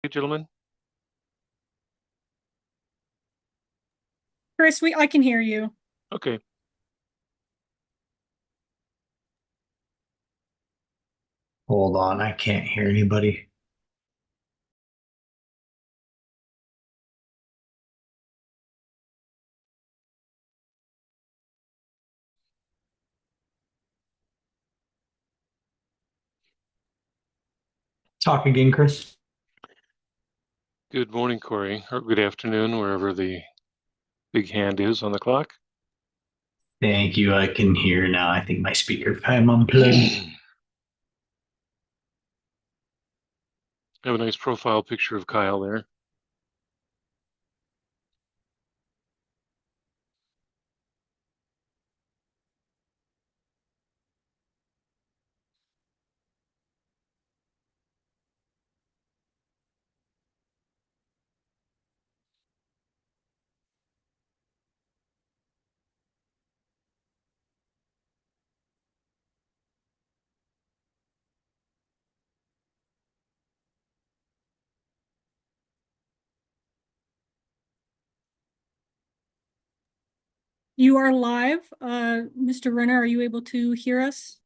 Hey, gentlemen. Chris, I can hear you. Okay. Hold on, I can't hear anybody. Talk again, Chris. Good morning, Corey, or good afternoon, wherever the big hand is on the clock. Thank you. I can hear now. I think my speaker I'm unplugged. Have a nice profile picture of Kyle there. You are live. Mr. Renner, are you able to hear us?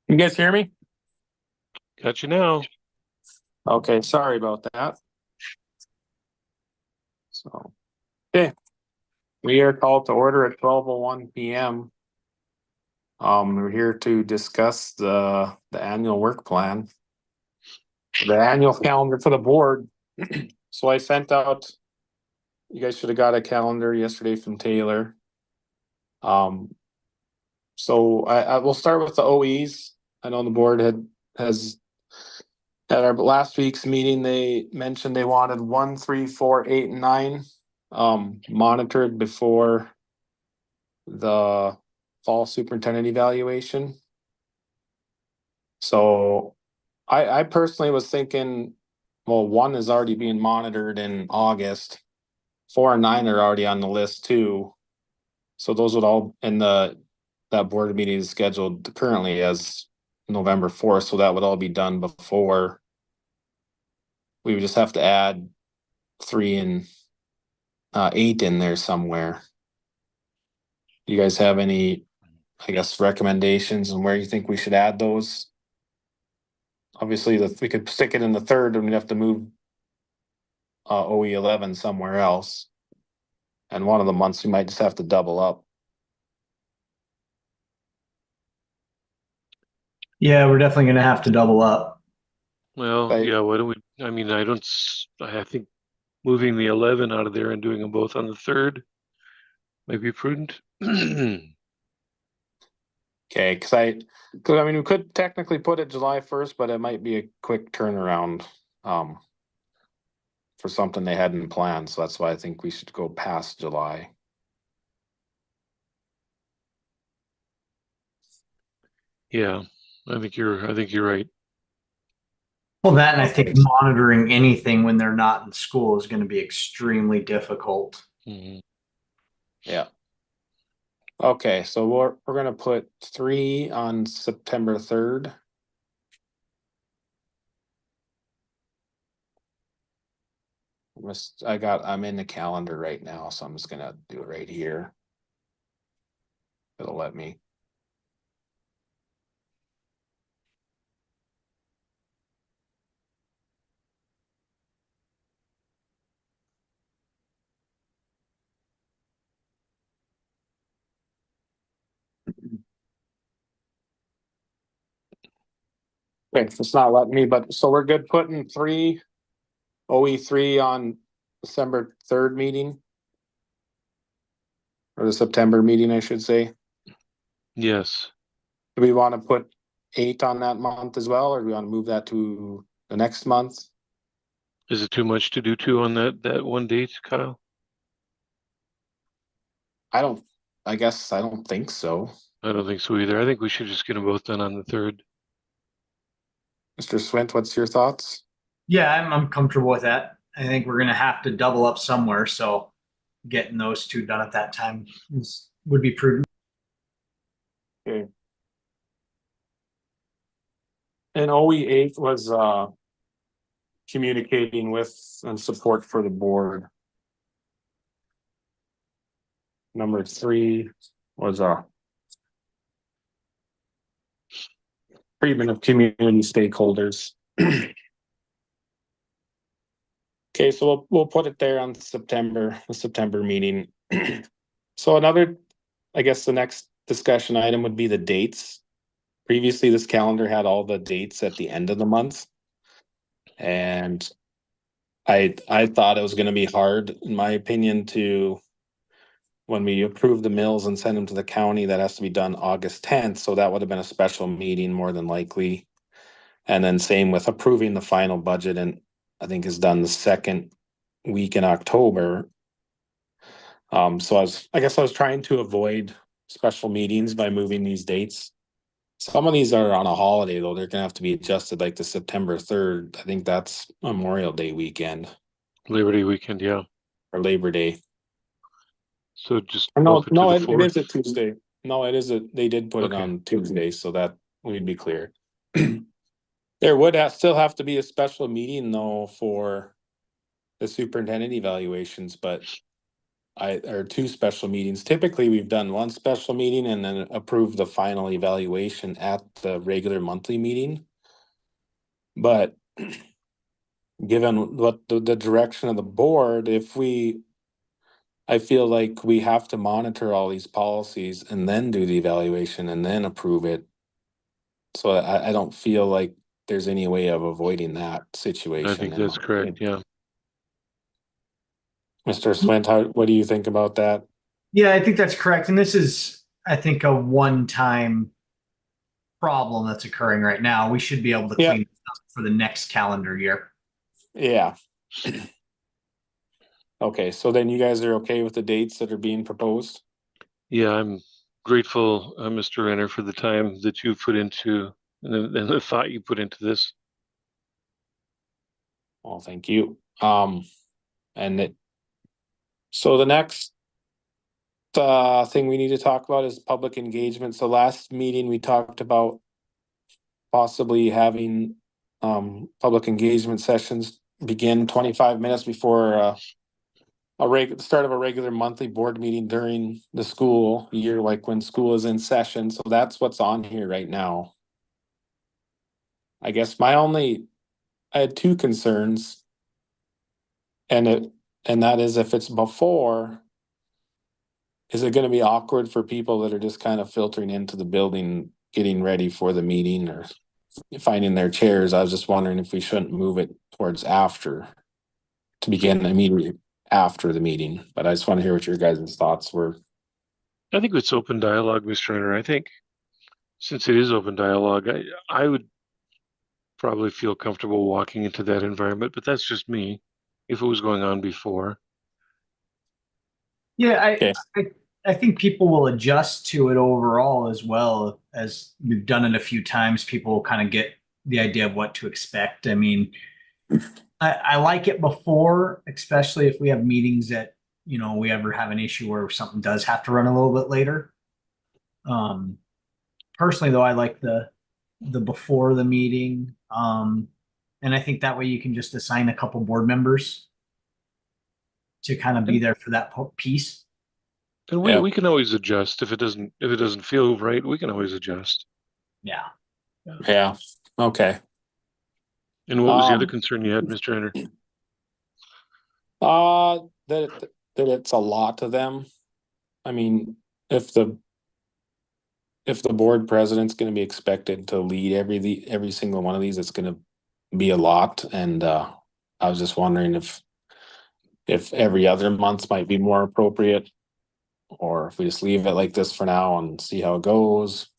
You guys hear me? Got you now. Okay, sorry about that. So, okay, we are called to order at 12:01 p.m. We're here to discuss the annual work plan, the annual calendar for the board. So I sent out, you guys should have got a calendar yesterday from Taylor. So I will start with the OEs. I know the board has at our last week's meeting, they mentioned they wanted 1, 3, 4, 8, and 9 monitored before the fall superintendent evaluation. So I personally was thinking, well, 1 is already being monitored in August. 4 and 9 are already on the list too. So those would all, and that board meeting is scheduled currently as November 4th. So that would all be done before. We would just have to add 3 and 8 in there somewhere. Do you guys have any, I guess, recommendations on where you think we should add those? Obviously, we could stick it in the 3rd and we'd have to move OE 11 somewhere else. And one of the months we might just have to double up. Yeah, we're definitely gonna have to double up. Well, Right. yeah, why don't we, I mean, I think moving the 11 out of there and doing them both on the 3rd might be prudent. Okay, because I mean, we could technically put it July 1st, but it might be a quick turnaround, for something they hadn't planned, so that's why I think we should go past July. Yeah, I think you're right. Well, that and I think Okay. monitoring anything when they're not in school is gonna be extremely difficult. Mhm. Yeah. Okay, so we're gonna put 3 on September 3rd. I'm in the calendar right now, so I'm just gonna do it right here. It'll let me. Okay, it's not letting me, but so we're good putting 3 OE3 on December 3rd meeting. Or the September meeting, I should say. Yes. Do we want to put 8 on that month as well, or do we want to move that to the next month? Is it too much to do two on that one date, Kyle? I guess I don't think so. I don't think so either. I think we should just get them both done on the 3rd. Mr. Swint, what's your thoughts? Yeah, I'm comfortable with that. I think we're gonna have to double up somewhere, so getting those two done at that time would be prudent. Okay. And OE8 was communicating with and support for the board. Number 3 was treatment of community stakeholders. Okay, so we'll put it there on the September meeting. So I guess the next discussion item would be the dates. Previously, this calendar had all the dates at the end of the month. And I thought it was gonna be hard, in my opinion, when we approve the mills and send them to the county, that has to be done August 10th, so that would have been a special meeting more than likely. And then same with approving the final budget, and I think is done the second week in October. So I guess I was trying to avoid special meetings by moving these dates. Some of these are on a holiday though, they're gonna have to be adjusted, like the September 3rd, I think that's Memorial Day weekend Labor Day weekend, yeah. or Labor Day. So just Or bump it to the it 4th. is a Tuesday. No, they did put it Okay. on Tuesday, so that we'd be clear. There would still have to be a special meeting though for the superintendent evaluations, but or 2 special meetings. Typically, we've done 1 special meeting and then approved the final evaluation at the regular monthly meeting. But given what the direction of the board, I feel like we have to monitor all these policies and then do the evaluation and then approve it. So I don't feel like there's any way of avoiding that situation. I think that's correct, yeah. Mr. Swint, what do you think about that? Yeah, I think that's correct. And this is, I think, a one-time problem that's occurring right now. We should be able to Yeah. clean this up for the next calendar year. Yeah. Okay, so then you guys are okay with the dates that are being proposed? Yeah, I'm grateful, Mr. Renner, for the time that you put into and the thought you put into this. Well, thank you. So the next thing we need to talk about is public engagement. So last meeting, we talked about possibly having public engagement sessions begin 25 minutes before the start of a regular monthly board meeting during the school year, like when school is in session. So that's what's on here right now. I guess I had 2 concerns. And that is if it's before, is it gonna be awkward for people that are just kind of filtering into the building, getting ready for the meeting or finding their chairs? I was just wondering if we shouldn't move it towards after, to begin immediately after the meeting, but I just want to hear what your guys' thoughts were. I think it's open dialogue, Mr. Renner. I think since it is open dialogue, I would probably feel comfortable walking into that environment, but that's just me. If it was going on before. Yeah, Okay. I think people will adjust to it overall as well. As we've done it a few times, people will kind of get the idea of what to expect. I mean, I like it before, especially if we have meetings that, we ever have an issue where something does have to run a little bit later. Personally though, I like the before the meeting. And I think that way you can just assign a couple board members to kind of be there for that piece. And Yeah. we can always adjust if it doesn't feel right, we can always adjust. Yeah. Yeah, okay. And what was the other Um, concern you had, Mr. Renner? that it's a lot to them. I mean, if the board president's gonna be expected to lead every single one of these, it's gonna be a lot, and I was just wondering if every other month might be more appropriate, or if we just leave it like this for now and see how it goes.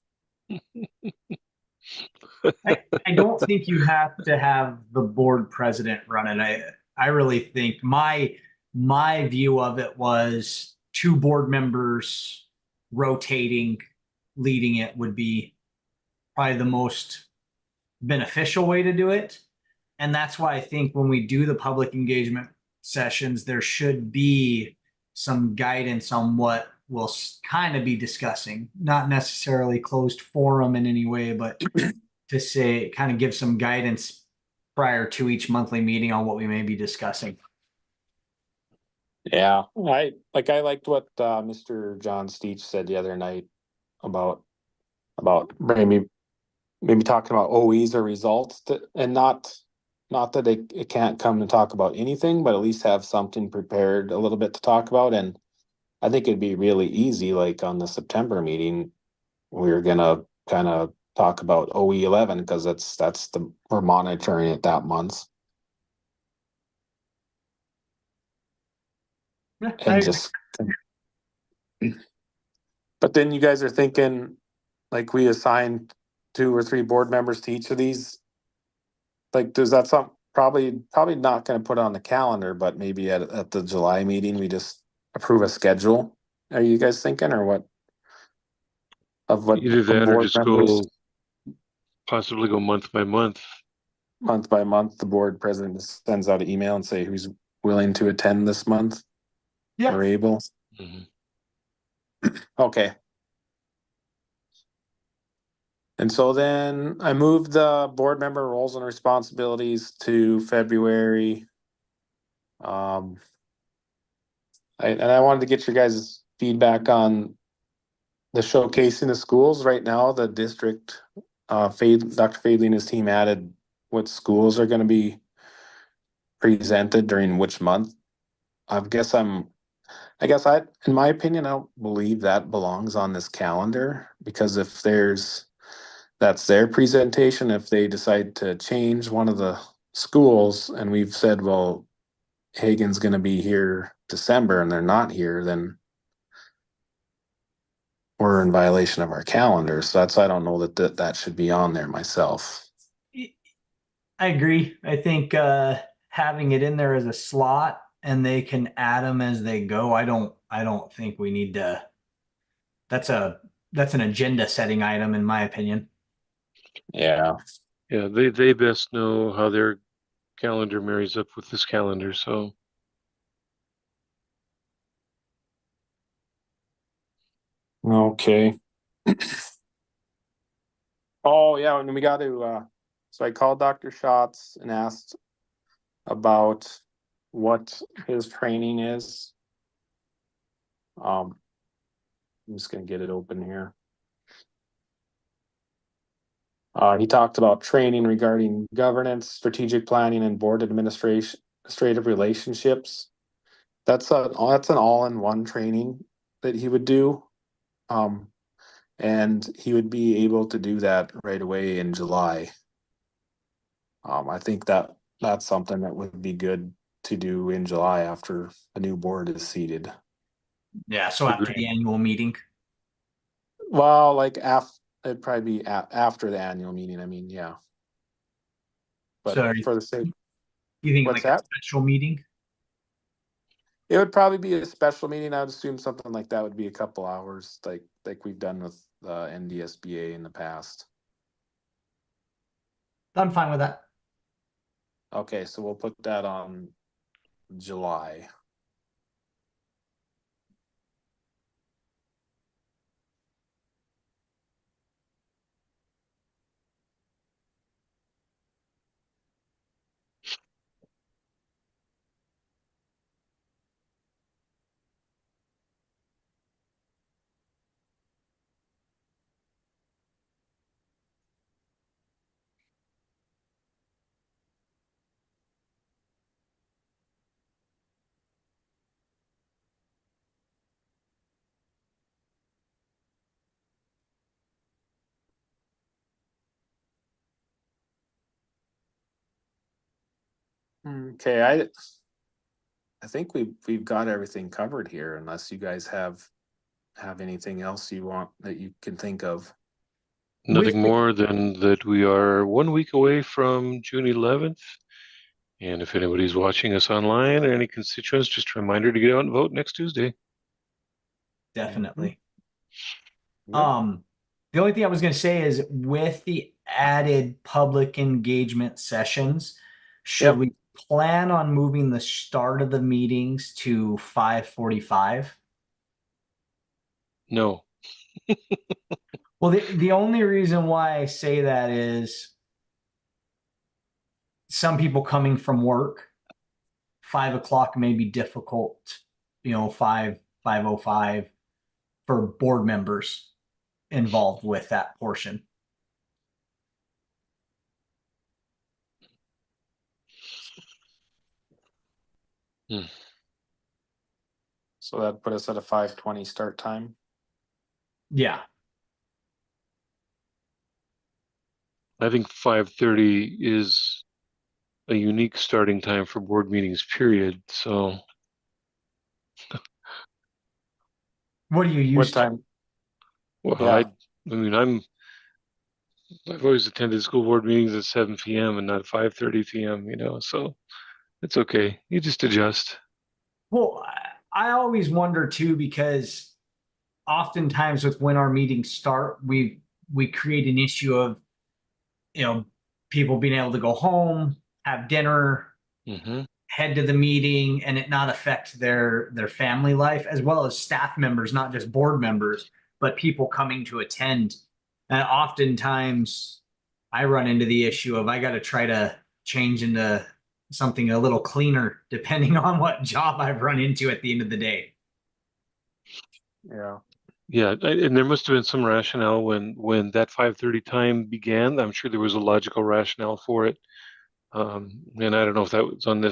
I don't think you have to have the board president run it. I really think my view of it was two board members rotating, leading it would be probably the most beneficial way to do it. And that's why I think when we do the public engagement sessions, there should be some guidance on what we'll kind of be discussing, not necessarily closed forum in any way, but to say, kind of give some guidance prior to each monthly meeting on what we may be discussing. Yeah, I liked what Mr. John Steach said the other night about maybe talking about OEs or results, and not that it can't come to talk about anything, but at least have something prepared a little bit to talk about. And I think it'd be really easy, like on the September meeting, we're gonna kind of talk about OE 11 because we're monitoring it that month. And just, but then you guys are thinking, like, we assign 2 or 3 board members to each of these. Like, does that probably not gonna put it on the calendar, but maybe at the July meeting, we just approve a schedule? Are you guys thinking, or what? Of what Either that or board just members, possibly go month by month. month by month, the board president just sends out an email and say who's willing to attend this month? Yeah. Or able? Mhm. Okay. And so then I moved the board member roles and responsibilities to February. I wanted to get your guys' feedback on the showcasing the schools. Right now, the district, Dr. Fadley and his team added what schools are gonna be presented during which month. I guess in my opinion, I don't believe that belongs on this calendar, because if that's their presentation. If they decide to change one of the schools and we've said, well, Hagen's gonna be here December and they're not here, then we're in violation of our calendar. So I don't know that should be on there myself. I agree. I think having it in there as a slot and they can add them as they go. I don't think we need to. That's an agenda setting item in my opinion. Yeah. Yeah, they best know how their calendar marries up with this calendar, so. Okay. Oh yeah, and we got to. So I called Dr. Schatz and asked about what his training is. I'm just gonna get it open here. He talked about training regarding governance, strategic planning, and board administration, administrative relationships. That's an all-in-one training that he would do. And he would be able to do that right away in July. I think that's something that would be good to do in July after the new board is seated. Yeah, so after Agreed. the annual meeting. Well, like it'd probably be after the annual meeting. I mean, yeah. But So for the sake, you think what's like a that? special meeting? It would probably be a special meeting. I would assume something like that would be a couple hours, like we've done with NDSBA in the past. I'm fine with that. Okay, so we'll put that on July. Okay, I think we've got everything covered here, unless you guys have anything else you want that you can think of. Nothing With- more than that we are 1 week away from June 11th. And if anybody's watching us online or any constituents, just a reminder to get out and vote next Tuesday. Definitely. Yep. The only thing I was going to say is with the added public engagement sessions, should Yep. we plan on moving the start of the meetings to 5:45? No. Well, the only reason why I say that is some people coming from work, 5 o'clock may be difficult, 5:05 for board members involved with that portion. So that put us at a 5:20 start time. Yeah. I think 5:30 is a unique starting time for board meetings, period. So What do you use? What time? well, Yeah. I mean, I've always attended school board meetings at 7 p.m. and not 5:30 p.m., so it's okay. You just adjust. Well, I always wonder too, because oftentimes with when our meetings start, we create an issue of, people being able to go home, have dinner, Hmm. head to the meeting, and it not affect their family life, as well as staff members, not just board members, but people coming to attend. And oftentimes I run into the issue of I got to try to change into something a little cleaner depending on what job I've run into at the end of the day. Yeah. Yeah, and there must have been some rationale when that 5:30 time began. I'm sure there was a logical rationale for it. And I don't know if that was on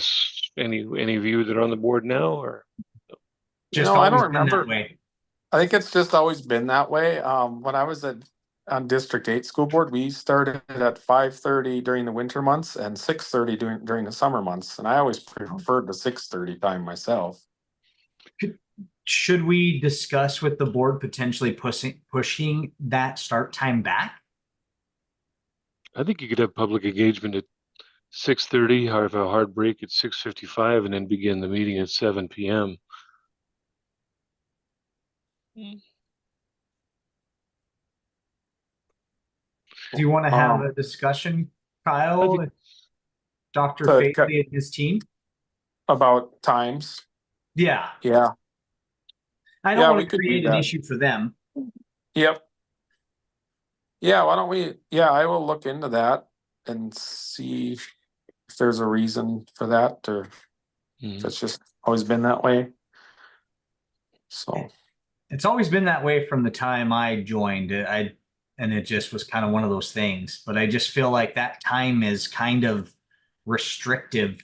any of you that are on the board now, or Just I always don't been that remember. way. I think it's just always been that way. When I was on District 8 school board, we started at 5:30 during the winter months and 6:30 during the summer months. And I always preferred the 6:30 time myself. Should we discuss with the board potentially pushing that start time back? I think you could have public engagement at 6:30, have a hard break at 6:55, and then begin the meeting at 7 p.m. Do you want to have a discussion, I Kyle, think with Dr. So, Faithley and his team? about times. Yeah. Yeah. I Yeah, don't we want to could do create an that. issue for them. Yep. Yeah, why don't we? Yeah, I will look into that and see if there's a reason for that, or if it's just always been that way. So, It's always been that way from the time I joined. And it just was kind of one of those things. But I just feel like that time is kind of restrictive.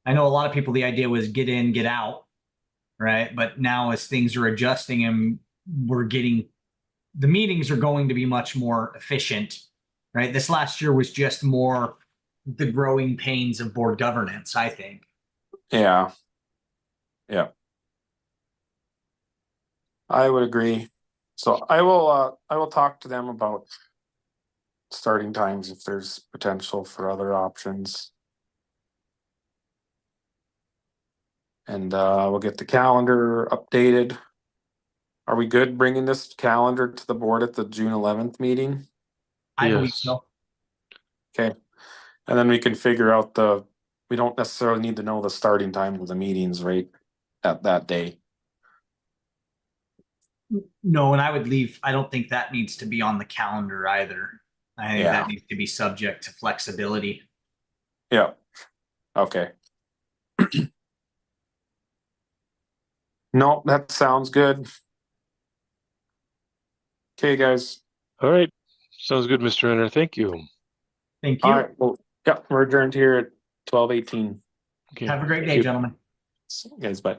I know a lot of people, the idea was get in, get out, right? But now as things are adjusting and the meetings are going to be much more efficient, right? This last year was just more the growing pains of board governance, I think. Yeah. Yeah. I would agree. So I will talk to them about starting times if there's potential for other options. And we'll get the calendar updated. Are we good bringing this calendar to the board at the June 11th meeting? I believe Yes. so. Okay. And then we can figure out we don't necessarily need to know the starting time of the meetings right at that day. No, and I don't think that needs to be on the calendar either. I think that needs to be subject to flexibility. Yeah. Okay. No, that sounds good. Okay, guys. All right. Sounds good, Mr. Renner. Thank you. Thank you. All right. Well, yeah, we're adjourned here at 12:18. Okay. Have a great Thank day, you. gentlemen. Guys, bye.